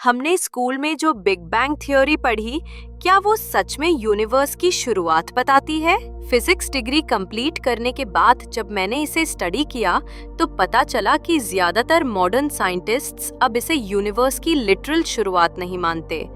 हमने स्कूल में जो बिग बैंग थ्योरी पढ़ी, क्या वो सच में यूनिवर्स की शुरुआत बताती है? फिजिक्स डिग्री कंप्लीट करने के बाद जब मैंने इसे स्टडी किया तो पता चला कि ज्यादातर मॉडर्न साइंटिस्ट्स अब इसे यूनिवर्स की लिटरल शुरुआत नहीं मानते।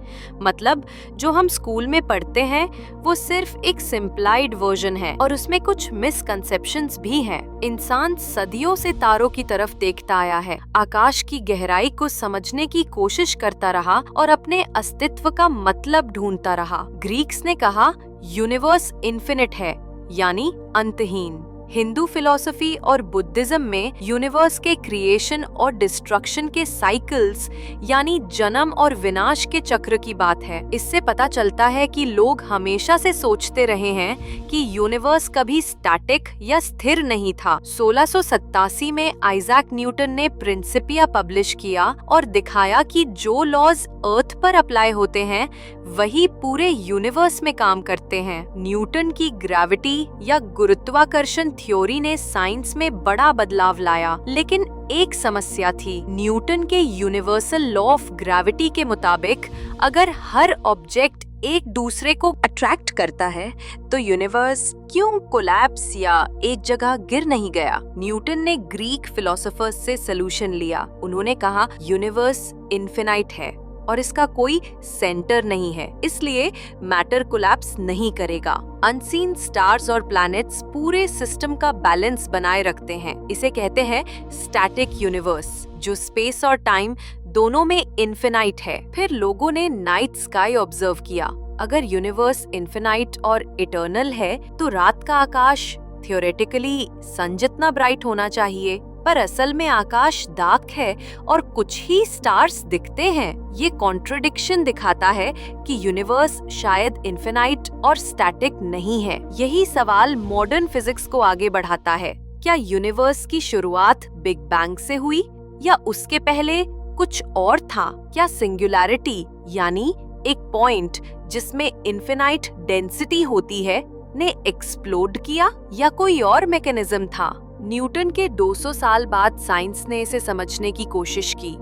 मतलब जो हम स्कूल में पढ़ते हैं वो सिर्फ एक सिंप्लाइड वर्जन है और उसमें कुछ मिसकंसेप्शंस भी हैं। इंसान सदियों से तारों की तरफ देखता आया है, आकाश की गहराई को समझने की कोशिश करता रहा और अपने अस्तित्व का मतलब ढूंढता रहा। ग्रीक्स ने कहा यूनिवर्स इन्फिनिट है, यानी अंतहीन। हिंदू फिलॉसफी और बुद्धिज्म में यूनिवर्स के क्रिएशन और डिस्ट्रक्शन के साइकिल्स यानी जन्म और विनाश के चक्र की बात है। इससे पता चलता है कि लोग हमेशा से सोचते रहे हैं कि यूनिवर्स कभी स्टैटिक या स्थिर नहीं था। 1687 में आइजैक न्यूटन ने प्रिंसिपिया पब्लिश किया और दिखाया कि जो लॉज अर्थ पर अप्लाई होते हैं वही पूरे यूनिवर्स में काम करते हैं। न्यूटन की ग्रेविटी या गुरुत्वाकर्षण थ्योरी ने साइंस में बड़ा बदलाव लाया, लेकिन एक समस्या थी। न्यूटन के यूनिवर्सल लॉ ऑफ ग्रेविटी के मुताबिक अगर हर ऑब्जेक्ट एक दूसरे को अट्रैक्ट करता है तो यूनिवर्स क्यों कोलैप्स या एक जगह गिर नहीं गया? न्यूटन ने ग्रीक फिलोसोफर्स से सलूशन लिया। उन्होंने कहा यूनिवर्स इन्फिनाइट है और इसका कोई सेंटर नहीं है, इसलिए मैटर कोलैप्स नहीं करेगा। अनसीन स्टार्स और प्लैनेट्स पूरे सिस्टम का बैलेंस बनाए रखते हैं। इसे कहते हैं स्टैटिक यूनिवर्स, जो स्पेस और टाइम दोनों में इन्फिनाइट है। फिर लोगों ने नाइट स्काई ऑब्जर्व किया। अगर यूनिवर्स इन्फिनाइट और इटर्नल है तो रात का आकाश थ्योरेटिकली सन जितना ब्राइट होना चाहिए, पर असल में आकाश डार्क है और कुछ ही स्टार्स दिखते हैं। ये कॉन्ट्रडिक्शन दिखाता है कि यूनिवर्स शायद इन्फिनाइट और स्टैटिक नहीं है। यही सवाल मॉडर्न फिजिक्स को आगे बढ़ाता है। क्या यूनिवर्स की शुरुआत बिग बैंग से हुई या उसके पहले कुछ और था? क्या सिंगुलैरिटी यानी एक पॉइंट जिसमें इन्फिनाइट डेंसिटी होती है ने एक्सप्लोड किया या कोई और मैकेनिज्म था? न्यूटन के 200 साल बाद साइंस ने इसे समझने की कोशिश की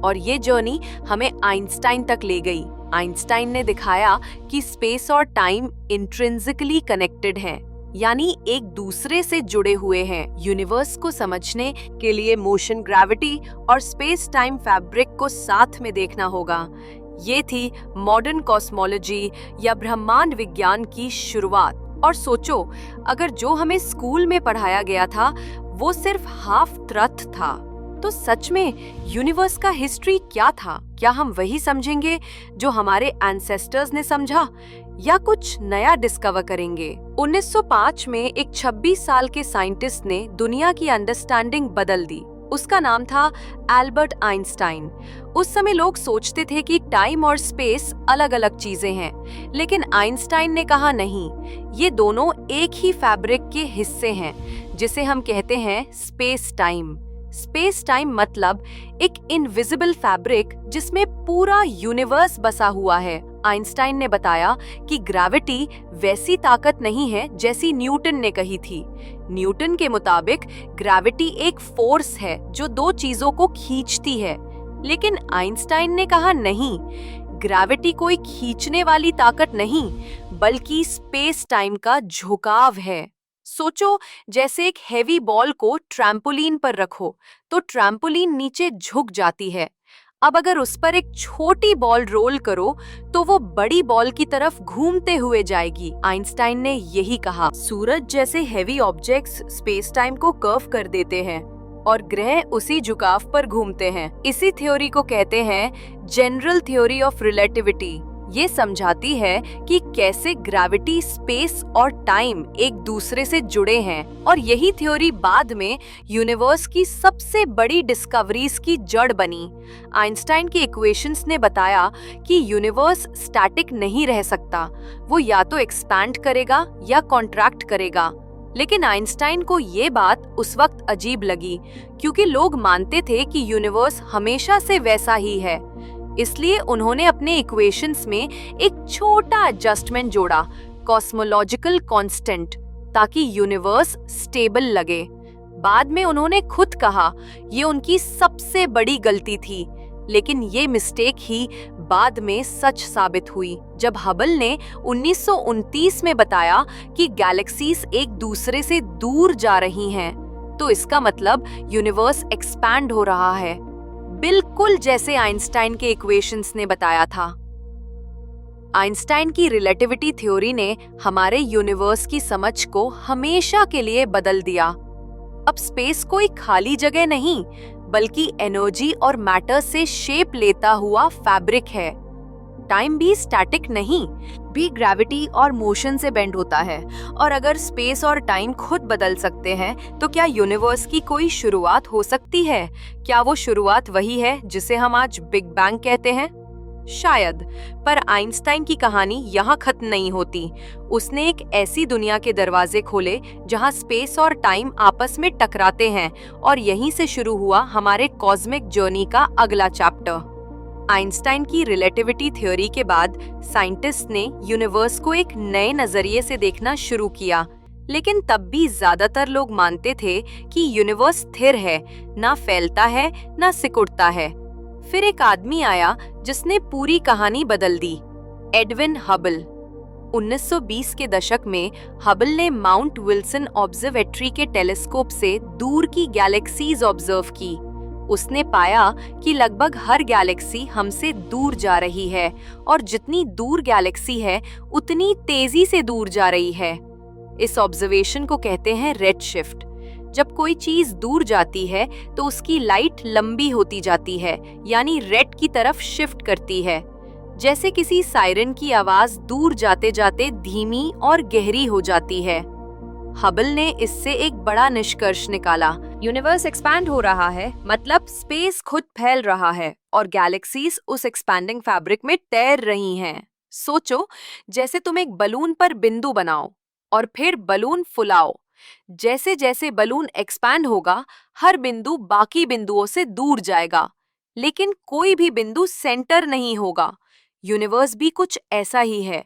और ये जर्नी हमें आइंस्टाइन तक ले गई। आइंस्टाइन ने दिखाया कि स्पेस और टाइम इंट्रिंसिकली कनेक्टेड हैं, यानी एक दूसरे से जुड़े हुए हैं। यूनिवर्स को समझने के लिए मोशन, ग्रेविटी और स्पेस टाइम फैब्रिक को साथ में देखना होगा। ये थी मॉडर्न कॉस्मोलॉजी या ब्रह्मांड विज्ञान की शुरुआत। और सोचो, अगर जो हमें स्कूल में पढ़ाया गया था वो सिर्फ हाफ ट्रुथ था, तो सच में यूनिवर्स का हिस्ट्री क्या था? क्या हम वही समझेंगे जो हमारे एंसेस्टर्स ने समझा या कुछ नया डिस्कवर करेंगे? 1905 में एक 26 साल के साइंटिस्ट ने दुनिया की अंडरस्टैंडिंग बदल दी। उसका नाम था एल्बर्ट आइंस्टाइन। उस समय लोग सोचते थे कि टाइम और स्पेस अलग अलग चीजें हैं, लेकिन आइंस्टाइन ने कहा नहीं, ये दोनों एक ही फैब्रिक के हिस्से हैं, जिसे हम कहते हैं स्पेस टाइम। स्पेस टाइम मतलब एक इनविजिबल फैब्रिक जिसमें पूरा यूनिवर्स बसा हुआ है। आइंस्टाइन ने बताया कि ग्रेविटी वैसी ताकत नहीं है जैसी न्यूटन ने कही थी। न्यूटन के मुताबिक ग्रेविटी एक फोर्स है जो दो चीजों को खींचती है, लेकिन आइंस्टाइन ने कहा नहीं, ग्रेविटी कोई खींचने वाली ताकत नहीं बल्कि स्पेस टाइम का झुकाव है। सोचो, जैसे एक हेवी बॉल को ट्रैम्पोलिन पर रखो तो ट्रैम्पोलिन नीचे झुक जाती है। अब अगर उस पर एक छोटी बॉल रोल करो तो वो बड़ी बॉल की तरफ घूमते हुए जाएगी। आइंस्टाइन ने यही कहा। सूरज जैसे हेवी ऑब्जेक्ट्स स्पेस टाइम को कर्व कर देते हैं और ग्रह उसी झुकाव पर घूमते हैं। इसी थ्योरी को कहते हैं जनरल थ्योरी ऑफ रिलेटिविटी। ये समझाती है कि कैसे ग्रेविटी, स्पेस और टाइम एक दूसरे से जुड़े हैं, और यही थ्योरी बाद में यूनिवर्स की सबसे बड़ी डिस्कवरीज की जड़ बनी। आइंस्टाइन की इक्वेशंस ने बताया कि यूनिवर्स स्टैटिक नहीं रह सकता, वो या तो एक्सपैंड करेगा या कॉन्ट्रैक्ट करेगा। लेकिन आइंस्टाइन को ये बात उस वक्त अजीब लगी, क्योंकि लोग मानते थे कि यूनिवर्स हमेशा से वैसा ही है। इसलिए उन्होंने अपने इक्वेशंस में एक छोटा एडजस्टमेंट जोड़ा, कॉस्मोलॉजिकल कांस्टेंट, ताकि यूनिवर्स स्टेबल लगे। बाद में उन्होंने खुद कहा ये उनकी सबसे बड़ी गलती थी, लेकिन ये मिस्टेक ही बाद में सच साबित हुई जब हबल ने 1929 में बताया कि गैलेक्सीज एक दूसरे से दूर जा रही हैं। तो इसका मतलब यूनिवर्स एक्सपैंड हो रहा है, बिल्कुल जैसे आइंस्टाइन के इक्वेशंस ने बताया था। आइंस्टाइन की रिलेटिविटी थ्योरी ने हमारे यूनिवर्स की समझ को हमेशा के लिए बदल दिया। अब स्पेस कोई खाली जगह नहीं, बल्कि एनर्जी और मैटर से शेप लेता हुआ फैब्रिक है। टाइम भी स्टैटिक नहीं, भी ग्रेविटी और मोशन से बेंड होता है। और अगर स्पेस और टाइम खुद बदल सकते हैं, तो क्या यूनिवर्स की कोई शुरुआत हो सकती है? क्या वो शुरुआत वही है जिसे हम आज बिग बैंग कहते हैं? शायद, पर आइंस्टाइन की कहानी यहाँ खत्म नहीं होती। उसने एक ऐसी दुनिया के दरवाजे खोले जहाँ स्पेस और टाइम आपस में टकराते हैं, और यहीं से शुरू हुआ हमारे कॉस्मिक जर्नी का अगला चैप्टर। आइंस्टाइन की रिलेटिविटी थ्योरी के बाद साइंटिस्ट ने यूनिवर्स को एक नए नजरिए से देखना शुरू किया, लेकिन तब भी ज्यादातर लोग मानते थे कि यूनिवर्स स्थिर है, ना फैलता है ना सिकुड़ता है। फिर एक आदमी आया जिसने पूरी कहानी बदल दी, एडविन हबल। 1920 के दशक में हबल ने माउंट विल्सन ऑब्जर्वेटरी के टेलीस्कोप से दूर की गैलेक्सीज ऑब्जर्व की। उसने पाया कि लगभग हर गैलेक्सी हमसे दूर जा रही है, और जितनी दूर गैलेक्सी है उतनी तेजी से दूर जा रही है। इस ऑब्जर्वेशन को कहते हैं रेडशिफ्ट। जब कोई चीज दूर जाती है तो उसकी लाइट लंबी होती जाती है, यानी रेड की तरफ शिफ्ट करती है। जैसे किसी सायरन की आवाज दूर जाते जाते धीमी और गहरी हो जाती है। हबल ने इससे एक बड़ा निष्कर्ष निकाला, यूनिवर्स एक्सपैंड हो रहा है, मतलब स्पेस खुद फैल रहा है और गैलेक्सीज उस एक्सपैंडिंग फैब्रिक में तैर रही हैं। सोचो, जैसे तुम एक बलून पर बिंदु बनाओ और फिर बलून फुलाओ। जैसे जैसे बलून एक्सपैंड होगा, हर बिंदु बाकी बिंदुओं से दूर जाएगा, लेकिन कोई भी बिंदु सेंटर नहीं होगा। यूनिवर्स भी कुछ ऐसा ही है।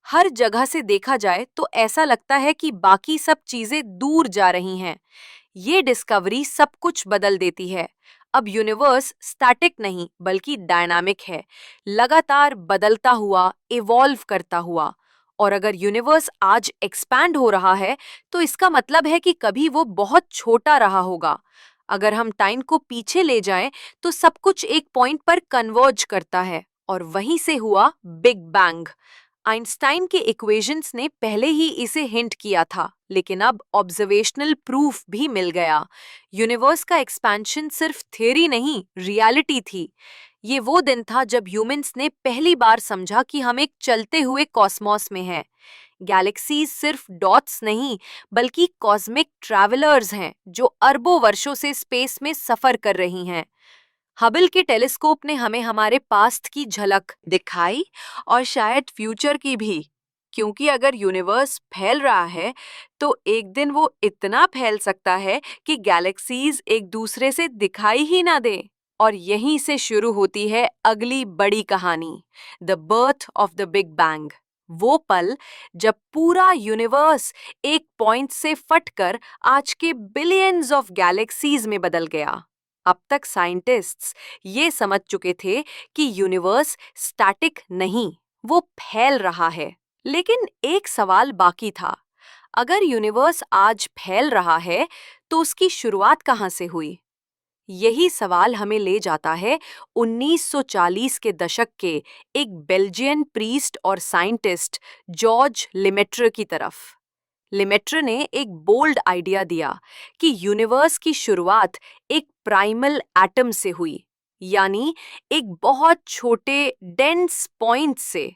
हर जगह से देखा जाए तो ऐसा लगता है कि बाकी सब चीजें दूर जा रही हैं। ये डिस्कवरी सब कुछ बदल देती है। अब यूनिवर्स स्टैटिक नहीं बल्कि डायनामिक है, लगातार बदलता हुआ, इवॉल्व करता हुआ। और अगर यूनिवर्स आज एक्सपैंड हो रहा है, तो इसका मतलब है कि कभी वो बहुत छोटा रहा होगा। अगर हम टाइम को पीछे ले जाएं, तो सब कुछ एक पॉइंट पर कन्वर्ज करता है, और वहीं से हुआ बिग बैंग। आइंस्टाइन के इक्वेशंस ने पहले ही इसे हिंट किया था, लेकिन अब ऑब्जर्वेशनल प्रूफ भी मिल गया। यूनिवर्स का एक्सपेंशन सिर्फ थ्योरी नहीं, रियलिटी थी। ये वो दिन था जब ह्यूमंस ने पहली बार समझा कि हम एक चलते हुए कॉस्मॉस में हैं। गैलेक्सीज सिर्फ डॉट्स नहीं, बल्कि कॉस्मिक ट्रैवलर्स हैं जो अरबों वर्षों से स्पेस में सफर कर रही हैं। हबल के टेलीस्कोप ने हमें हमारे पास्ट की झलक दिखाई, और शायद फ्यूचर की भी, क्योंकि अगर यूनिवर्स फैल रहा है तो एक दिन वो इतना फैल सकता है कि गैलेक्सीज एक दूसरे से दिखाई ही ना दें। और यहीं से शुरू होती है अगली बड़ी कहानी, the birth of the big bang. वो पल जब पूरा यूनिवर्स एक पॉइंट से फटकर आज के बिलियंस ऑफ गैलेक्सीज में बदल गया। अब तक साइंटिस्ट्स ये समझ चुके थे कि यूनिवर्स स्टैटिक नहीं, वो फैल रहा है। लेकिन एक सवाल बाकी था, अगर यूनिवर्स आज फैल रहा है तो उसकी शुरुआत कहाँ से हुई? यही सवाल हमें ले जाता है 1940 के दशक के एक बेल्जियन प्रीस्ट और साइंटिस्ट जॉर्ज लेमेट्रे की तरफ। लेमेट्रे ने एक बोल्ड आइडिया दिया कि यूनिवर्स की शुरुआत एक प्राइमल एटम से हुई, यानी एक बहुत छोटे डेंस पॉइंट से।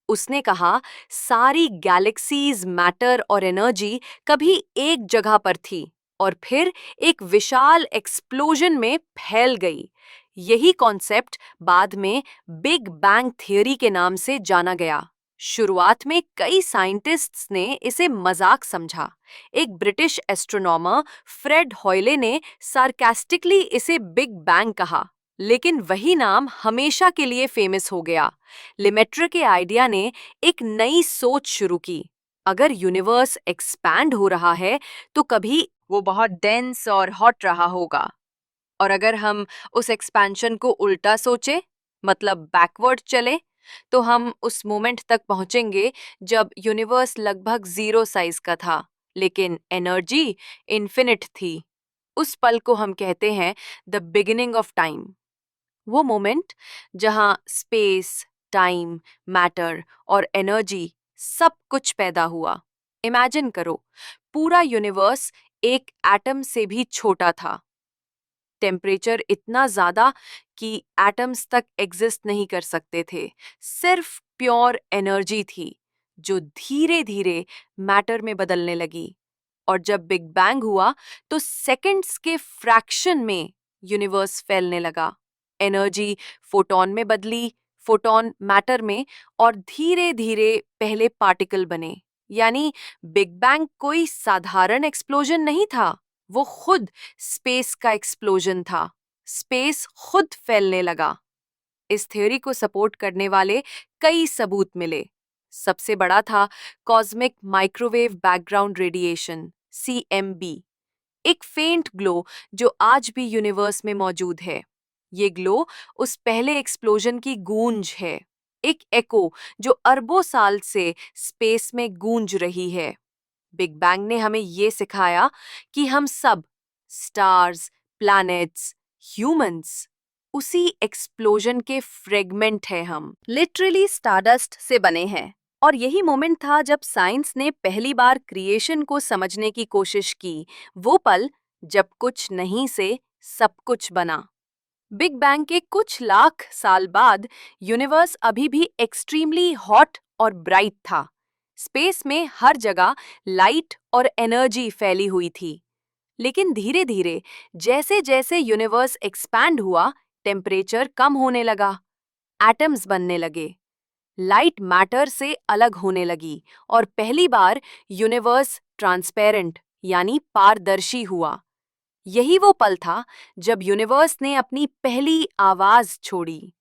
उसने कहा, सारी गैलेक्सीज, मैटर और एनर्जी कभी एक जगह पर थी और फिर एक विशाल एक्सप्लोजन में फैल गई। यही कॉन्सेप्ट बाद में बिग बैंग थ्योरी के नाम से जाना गया। शुरुआत में कई साइंटिस्ट्स ने इसे मजाक समझा। एक ब्रिटिश एस्ट्रोनॉमर फ्रेड हॉयले ने सार्कास्टिकली इसे बिग बैंग कहा, लेकिन वही नाम हमेशा के लिए फेमस हो गया। लेमेट्रे के आइडिया ने एक नई सोच शुरू की। अगर यूनिवर्स एक्सपैंड हो रहा है तो कभी वो बहुत डेंस और हॉट रहा होगा। और अगर हम उस एक्सपेंशन को उल्टा सोचे, मतलब बैकवर्ड चले, तो हम उस मोमेंट तक पहुंचेंगे जब यूनिवर्स लगभग जीरो साइज का था, लेकिन एनर्जी इन्फिनिट थी। उस पल को हम कहते हैं द बिगिनिंग ऑफ टाइम। वो मोमेंट जहां स्पेस, टाइम, मैटर और एनर्जी सब कुछ पैदा हुआ। इमेजिन करो, पूरा यूनिवर्स एक एटम से भी छोटा था। टेम्परेचर इतना ज्यादा कि एटम्स तक एग्जिस्ट नहीं कर सकते थे। सिर्फ प्योर एनर्जी थी जो धीरे धीरे मैटर में बदलने लगी। और जब बिग बैंग हुआ तो सेकंड्स के फ्रैक्शन में यूनिवर्स फैलने लगा। एनर्जी फोटॉन में बदली, फोटॉन मैटर में, और धीरे धीरे पहले पार्टिकल बने। यानी बिग बैंग कोई साधारण एक्सप्लोजन नहीं था, वो खुद स्पेस का एक्सप्लोजन था। स्पेस खुद फैलने लगा। इस थ्योरी को सपोर्ट करने वाले कई सबूत मिले। सबसे बड़ा था cosmic microwave background radiation, CMB, एक फेंट ग्लो जो आज भी यूनिवर्स में मौजूद है। ये ग्लो उस पहले एक्सप्लोजन की गूंज है, एक एको जो अरबों साल से स्पेस में गूंज रही है। बिग बैंग ने हमें ये सिखाया कि हम सब, स्टार्स, प्लैनेट्स, ह्यूमंस, उसी एक्सप्लोजन के फ्रेगमेंट हैं। हम लिटरली स्टारडस्ट से बने हैं। और यही मोमेंट था जब साइंस ने पहली बार क्रिएशन को समझने की कोशिश की, वो पल जब कुछ नहीं से सब कुछ बना। बिग बैंग के कुछ लाख साल बाद यूनिवर्स अभी भी एक्सट्रीमली हॉट और ब्राइट था। स्पेस में हर जगह लाइट और एनर्जी फैली हुई थी। लेकिन धीरे धीरे जैसे जैसे यूनिवर्स एक्सपैंड हुआ, टेम्परेचर कम होने लगा, एटम्स बनने लगे, लाइट मैटर से अलग होने लगी, और पहली बार यूनिवर्स ट्रांसपेरेंट यानी पारदर्शी हुआ। यही वो पल था जब यूनिवर्स ने अपनी पहली आवाज छोड़ी,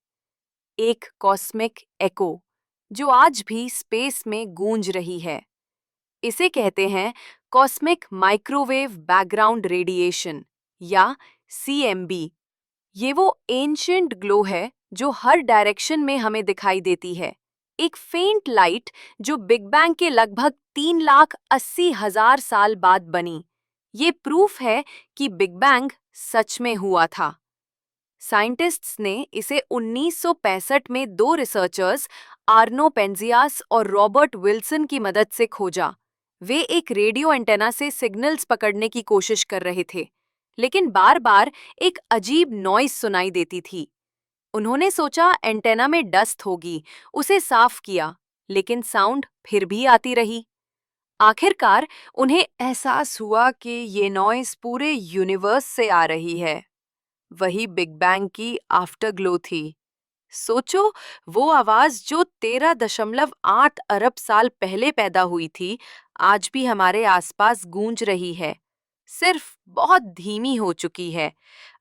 एक कॉस्मिक एको जो आज भी स्पेस में गूंज रही है। इसे कहते हैं कॉस्मिक माइक्रोवेव बैकग्राउंड रेडिएशन या CMB। ये वो एंशिएंट ग्लो है जो हर डायरेक्शन में हमें दिखाई देती है। एक फेंट लाइट जो बिग बैंग के लगभग 3,80,000 साल बाद बनी। ये प्रूफ है कि बिग बैंग सच में हुआ था। साइंटिस्ट्स ने इसे 1965 में दो रिसर्चर्स, आर्नो पेंजियास और रॉबर्ट विल्सन की मदद से खोजा। वे एक रेडियो एंटेना से सिग्नल्स पकड़ने की कोशिश कर रहे थे, लेकिन बार बार एक अजीब नॉइज सुनाई देती थी। उन्होंने सोचा एंटेना में डस्ट होगी, उसे साफ किया, लेकिन साउंड फिर भी आती रही। आखिरकार उन्हें एहसास हुआ कि ये नॉइज पूरे यूनिवर्स से आ रही है। वही बिग बैंग की आफ्टरग्लो थी। सोचो, वो आवाज जो 13.8 अरब साल पहले पैदा हुई थी, आज भी हमारे आसपास गूंज रही है, सिर्फ बहुत धीमी हो चुकी है।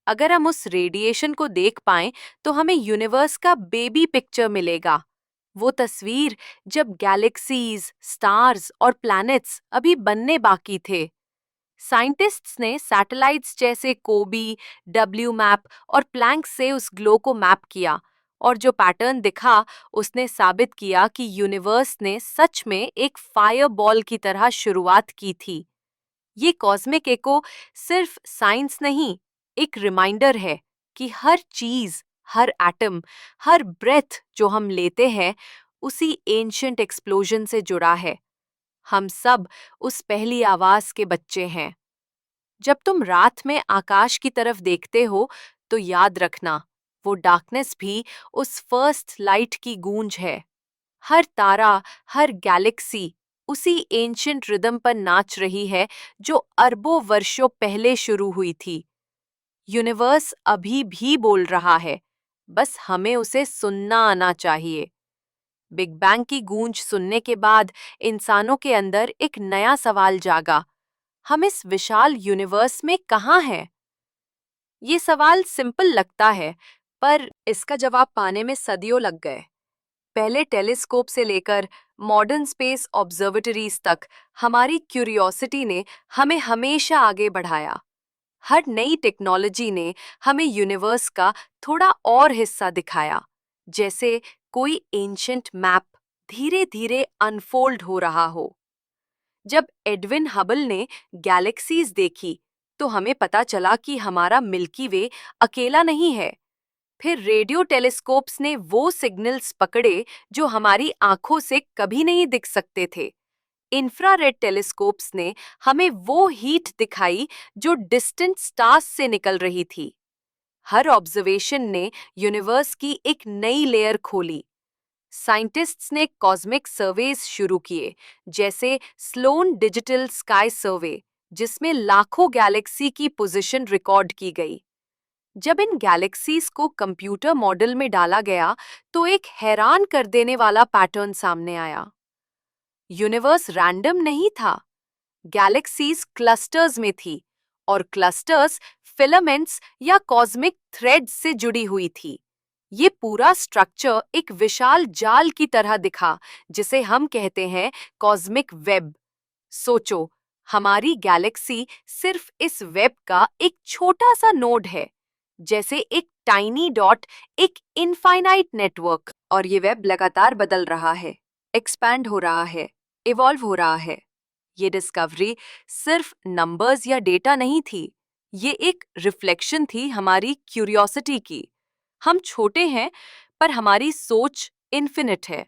अगर हम उस रेडिएशन को देख पाएं तो हमें यूनिवर्स का बेबी पिक्चर मिलेगा। वो तस्वीर जब गैलेक्सीज, स्टार्स और प्लैनेट्स अभी बनने बाकी थे। साइंटिस्ट्स ने सैटेलाइट्स जैसे कोबी, डब्ल्यू मैप और प्लैंक से उस ग्लो को मैप किया, और जो पैटर्न दिखा उसने साबित किया कि यूनिवर्स ने सच में एक फायर बॉल की तरह शुरुआत की थी। ये कॉस्मिक एको सिर्फ साइंस नहीं, एक रिमाइंडर है कि हर चीज, हर एटम, हर ब्रेथ जो हम लेते हैं उसी एंशिएंट एक्सप्लोजन से जुड़ा है। हम सब उस पहली आवाज के बच्चे हैं। जब तुम रात में आकाश की तरफ देखते हो तो याद रखना, वो डार्कनेस भी उस फर्स्ट लाइट की गूंज है। हर तारा, हर गैलेक्सी उसी एंशिएंट रिदम पर नाच रही है जो अरबों वर्षों पहले शुरू हुई थी। यूनिवर्स अभी भी बोल रहा है, बस हमें उसे सुनना आना चाहिए। बिग बैंग की गूंज सुनने के बाद इंसानों के अंदर एक नया सवाल जागा, हम इस विशाल यूनिवर्स में कहाँ हैं? ये सवाल सिंपल लगता है, पर इसका जवाब पाने में सदियों लग गए। पहले टेलीस्कोप से लेकर मॉडर्न स्पेस ऑब्जर्वेटरीज तक हमारी क्यूरियोसिटी ने हमें हमेशा आगे बढ़ाया। हर नई टेक्नोलॉजी ने हमें यूनिवर्स का थोड़ा और हिस्सा दिखाया, जैसे कोई एंशंट मैप धीरे धीरे अनफोल्ड हो रहा हो। जब एडविन हबल ने गैलेक्सीज देखी, तो हमें पता चला कि हमारा मिल्की वे अकेला नहीं है। फिर रेडियो टेलीस्कोप्स ने वो सिग्नल्स पकड़े जो हमारी आंखों से कभी नहीं दिख सकते थे। इंफ्रारेड टेलीस्कोप्स ने हमें वो हीट दिखाई जो डिस्टेंट स्टार्स से निकल रही थी। हर ऑब्जर्वेशन ने यूनिवर्स की एक नई लेयर खोली। साइंटिस्ट्स ने कॉस्मिक सर्वेज शुरू किए, जैसे स्लोन डिजिटल स्काई सर्वे, जिसमें लाखों गैलेक्सी की पोजीशन रिकॉर्ड की गई। जब इन गैलेक्सीज को कंप्यूटर मॉडल में डाला गया, तो एक हैरान कर देने वाला पैटर्न सामने आया। यूनिवर्स रैंडम नहीं था। गैलेक्सीज क्लस्टर्स में थी, और क्लस्टर्स फिलामेंट्स या कॉस्मिक थ्रेड्स से जुड़ी हुई थी। ये पूरा स्ट्रक्चर एक विशाल जाल की तरह दिखा, जिसे हम कहते हैं कॉस्मिक वेब। सोचो, हमारी गैलेक्सी सिर्फ इस वेब का एक छोटा सा नोड है, जैसे एक टाइनी डॉट एक इनफाइनाइट नेटवर्क। और ये वेब लगातार बदल रहा है, एक्सपैंड हो रहा है, इवॉल्व हो रहा है। ये डिस्कवरी सिर्फ नंबर्स या डेटा नहीं थी, ये एक रिफ्लेक्शन थी हमारी क्यूरियोसिटी की। हम छोटे हैं, पर हमारी सोच इन्फिनिट है।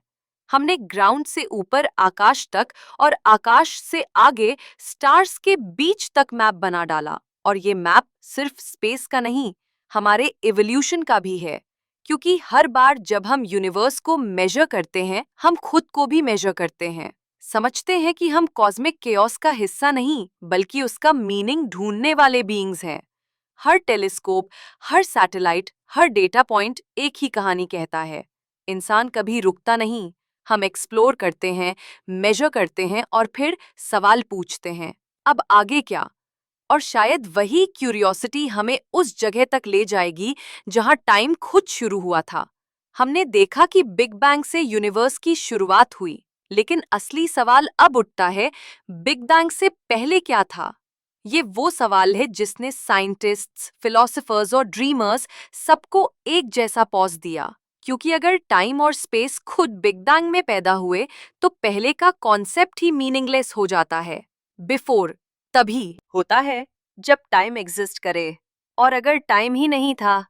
हमने ग्राउंड से ऊपर आकाश तक और आकाश से आगे स्टार्स के बीच तक मैप बना डाला। और ये मैप सिर्फ स्पेस का नहीं, हमारे इवोल्यूशन का भी है। क्योंकि हर बार जब हम यूनिवर्स को मेजर करते हैं, हम खुद को भी मेजर करते हैं। समझते हैं कि हम कॉस्मिक केओस का हिस्सा नहीं, बल्कि उसका मीनिंग ढूंढने वाले बीइंग्स हैं। हर टेलीस्कोप, हर सैटेलाइट, हर डेटा पॉइंट एक ही कहानी कहता है। इंसान कभी रुकता नहीं। हम एक्सप्लोर करते हैं, मेजर करते हैं और फिर सवाल पूछते हैं, अब आगे क्या? और शायद वही क्यूरियोसिटी हमें उस जगह तक ले जाएगी जहां टाइम खुद शुरू हुआ था। हमने देखा कि बिग बैंग से यूनिवर्स की शुरुआत हुई, लेकिन असली सवाल अब उठता है, बिग बैंग से पहले क्या था? ये वो सवाल है जिसने साइंटिस्ट्स, फिलोसोफर्स और ड्रीमर्स सबको एक जैसा पॉज दिया। क्योंकि अगर टाइम और स्पेस खुद बिग बैंग में पैदा हुए, तो पहले का कॉन्सेप्ट ही मीनिंगलेस हो जाता है। बिफोर तभी होता है जब टाइम एग्जिस्ट करे, और अगर टाइम ही नहीं था,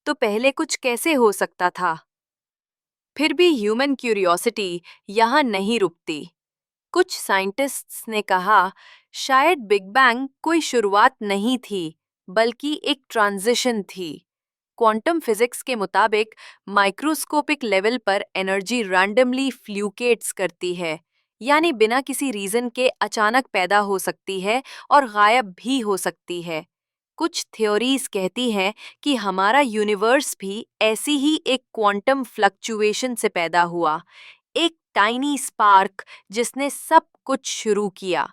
तो पहले कुछ कैसे हो सकता था? फिर भी ह्यूमन क्यूरियोसिटी यहाँ नहीं रुकती। कुछ साइंटिस्ट्स ने कहा, शायद बिग बैंग कोई शुरुआत नहीं थी, बल्कि एक ट्रांजिशन थी। क्वांटम फिजिक्स के मुताबिक माइक्रोस्कोपिक लेवल पर एनर्जी रैंडमली फ्लूकेट्स करती है, यानी बिना किसी रीजन के अचानक पैदा हो सकती है और गायब भी हो सकती है। कुछ थ्योरीज कहती हैं कि हमारा यूनिवर्स भी ऐसी ही एक क्वांटम फ्लक्चुएशन से पैदा हुआ, एक टाइनी स्पार्क जिसने सब कुछ शुरू किया।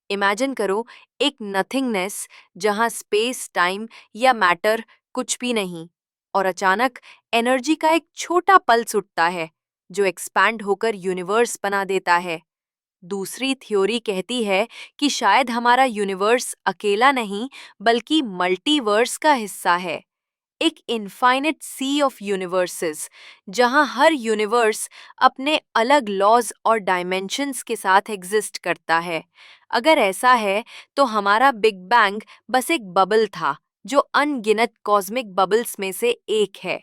इमेजिन करो, एक नथिंगनेस जहां स्पेस, टाइम या मैटर कुछ भी नहीं, और अचानक एनर्जी का एक छोटा पल्स उठता है जो एक्सपैंड होकर यूनिवर्स बना देता है। दूसरी थ्योरी कहती है कि शायद हमारा यूनिवर्स अकेला नहीं, बल्कि मल्टीवर्स का हिस्सा है, एक इनफाइनिट सी ऑफ यूनिवर्सेस, जहां हर यूनिवर्स अपने अलग लॉज और डायमेंशंस के साथ एग्जिस्ट करता है। अगर ऐसा है, तो हमारा बिग बैंग बस एक बबल था, जो अनगिनत कॉस्मिक बबल्स में से एक है।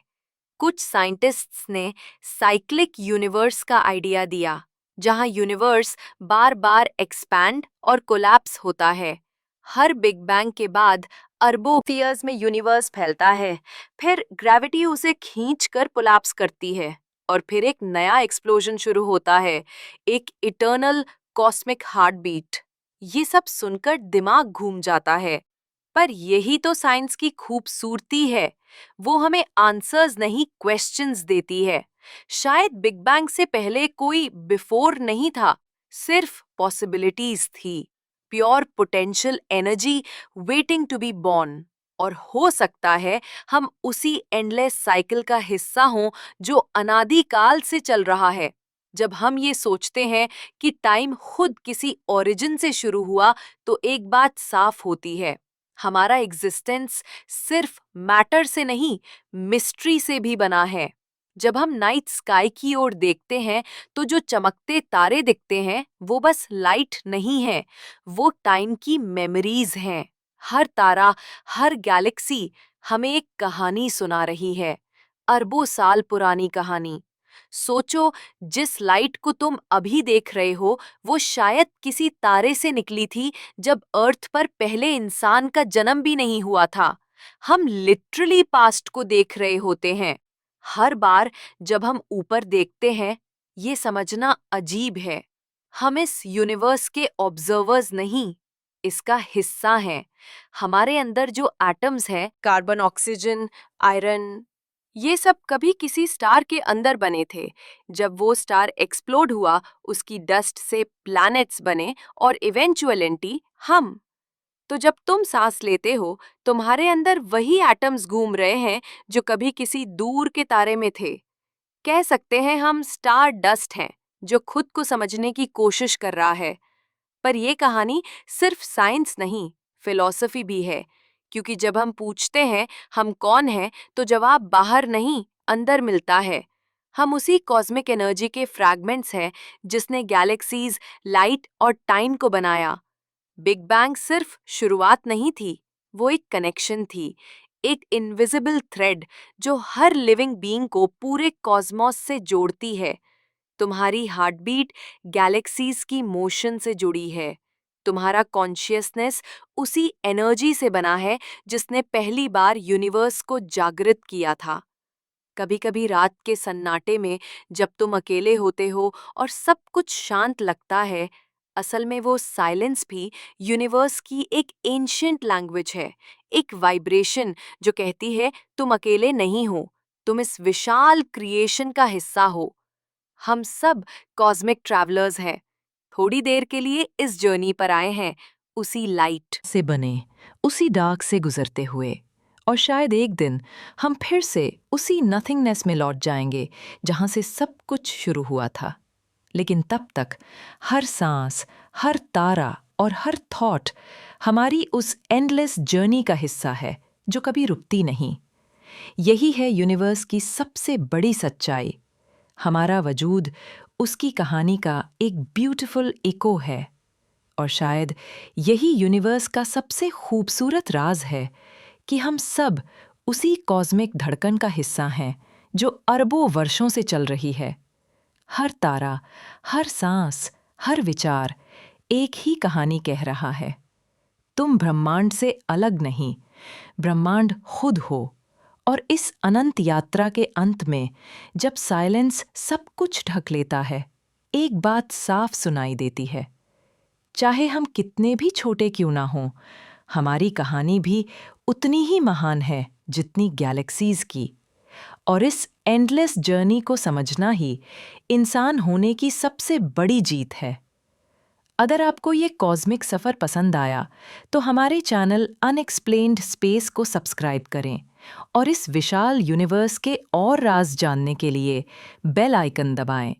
कुछ साइंटिस्ट्स ने साइक्लिक यूनिवर्स का आइडिया दिया, जहां यूनिवर्स बार बार एक्सपैंड और कोलैप्स होता है। हर बिग बैंग के बाद अरबों ईयर्स में यूनिवर्स फैलता है, फिर ग्रेविटी उसे खींचकर कोलैप्स करती है, और फिर एक नया एक्सप्लोजन शुरू होता है, एक इटर्नल कॉस्मिक हार्टबीट। ये सब सुनकर दिमाग घूम जाता है। पर यही तो साइंस की खूबसूरती है, वो हमें आंसर्स नहीं, क्वेश्चंस देती है। शायद बिग बैंग से पहले कोई बिफोर नहीं था, सिर्फ पॉसिबिलिटीज थी, pure potential energy waiting to be born. और हो सकता है हम उसी एंडलेस साइकिल का हिस्सा हों जो अनादिकाल से चल रहा है। जब हम ये सोचते हैं कि टाइम खुद किसी ओरिजिन से शुरू हुआ, तो एक बात साफ होती है, हमारा एग्जिस्टेंस सिर्फ मैटर से नहीं, मिस्ट्री से भी बना है। जब हम नाइट स्काई की ओर देखते हैं तो जो चमकते तारे दिखते हैं वो बस लाइट नहीं है, वो टाइम की मेमोरीज हैं। हर तारा, हर गैलेक्सी हमें एक कहानी सुना रही है, अरबों साल पुरानी कहानी। सोचो, जिस लाइट को तुम अभी देख रहे हो वो शायद किसी तारे से निकली थी जब अर्थ पर पहले इंसान का जन्म भी नहीं हुआ था। हम लिटरली पास्ट को देख रहे होते हैं। हर बार जब हम ऊपर देखते हैं, ये समझना अजीब है, हम इस यूनिवर्स के ऑब्जर्वर्स नहीं, इसका हिस्सा हैं। हमारे अंदर जो एटम्स हैं, कार्बन, ऑक्सीजन, आयरन, ये सब कभी किसी स्टार के अंदर बने थे। जब वो स्टार एक्सप्लोड हुआ, उसकी डस्ट से प्लैनेट्स बने और इवेंचुअलिटी हम। तो जब तुम सांस लेते हो, तुम्हारे अंदर वही एटम्स घूम रहे हैं जो कभी किसी दूर के तारे में थे। कह सकते हैं हम स्टार डस्ट हैं जो खुद को समझने की कोशिश कर रहा है। पर ये कहानी सिर्फ साइंस नहीं, फिलॉसफी भी है। क्योंकि जब हम पूछते हैं हम कौन हैं, तो जवाब बाहर नहीं, अंदर मिलता है। हम उसी कॉस्मिक एनर्जी के फ्रैगमेंट्स हैं जिसने गैलेक्सीज, लाइट और टाइम को बनाया। बिग बैंग सिर्फ शुरुआत नहीं थी, वो एक कनेक्शन थी, एक इनविजिबल थ्रेड जो हर लिविंग बीइंग को पूरे कॉस्मॉस से जोड़ती है। तुम्हारी हार्टबीट गैलेक्सीज की मोशन से जुड़ी है। तुम्हारा कॉन्शियसनेस उसी एनर्जी से बना है जिसने पहली बार यूनिवर्स को जागृत किया था। कभी-कभी रात के सन्नाटे में जब तुम अकेले होते हो और सब कुछ शांत लगता है, असल में वो साइलेंस भी यूनिवर्स की एक एंशिएंट लैंग्वेज है, एक वाइब्रेशन जो कहती है तुम अकेले नहीं हो, तुम इस विशाल क्रिएशन का हिस्सा हो। हम सब कॉस्मिक ट्रैवलर्स हैं, थोड़ी देर के लिए इस जर्नी पर आए हैं, उसी लाइट से बने, उसी डार्क से गुजरते हुए। और शायद एक दिन हम फिर से उसी नथिंगनेस में लौट जाएंगे जहां से सब कुछ शुरू हुआ था। लेकिन तब तक हर सांस, हर तारा और हर थॉट हमारी उस एंडलेस जर्नी का हिस्सा है जो कभी रुकती नहीं। यही है यूनिवर्स की सबसे बड़ी सच्चाई। हमारा वजूद उसकी कहानी का एक ब्यूटीफुल इको है। और शायद यही यूनिवर्स का सबसे खूबसूरत राज है कि हम सब उसी कॉस्मिक धड़कन का हिस्सा हैं जो अरबों वर्षों से चल रही है। हर तारा, हर सांस, हर विचार एक ही कहानी कह रहा है। तुम ब्रह्मांड से अलग नहीं, ब्रह्मांड खुद हो। और इस अनंत यात्रा के अंत में, जब साइलेंस सब कुछ ढक लेता है, एक बात साफ सुनाई देती है। चाहे हम कितने भी छोटे क्यों ना हों, हमारी कहानी भी उतनी ही महान है जितनी गैलेक्सीज की। और इस एंडलेस जर्नी को समझना ही इंसान होने की सबसे बड़ी जीत है। अगर आपको ये कॉस्मिक सफ़र पसंद आया, तो हमारे चैनल अनएक्सप्लेन्ड स्पेस को सब्सक्राइब करें और इस विशाल यूनिवर्स के और राज जानने के लिए बेल आइकन दबाएं।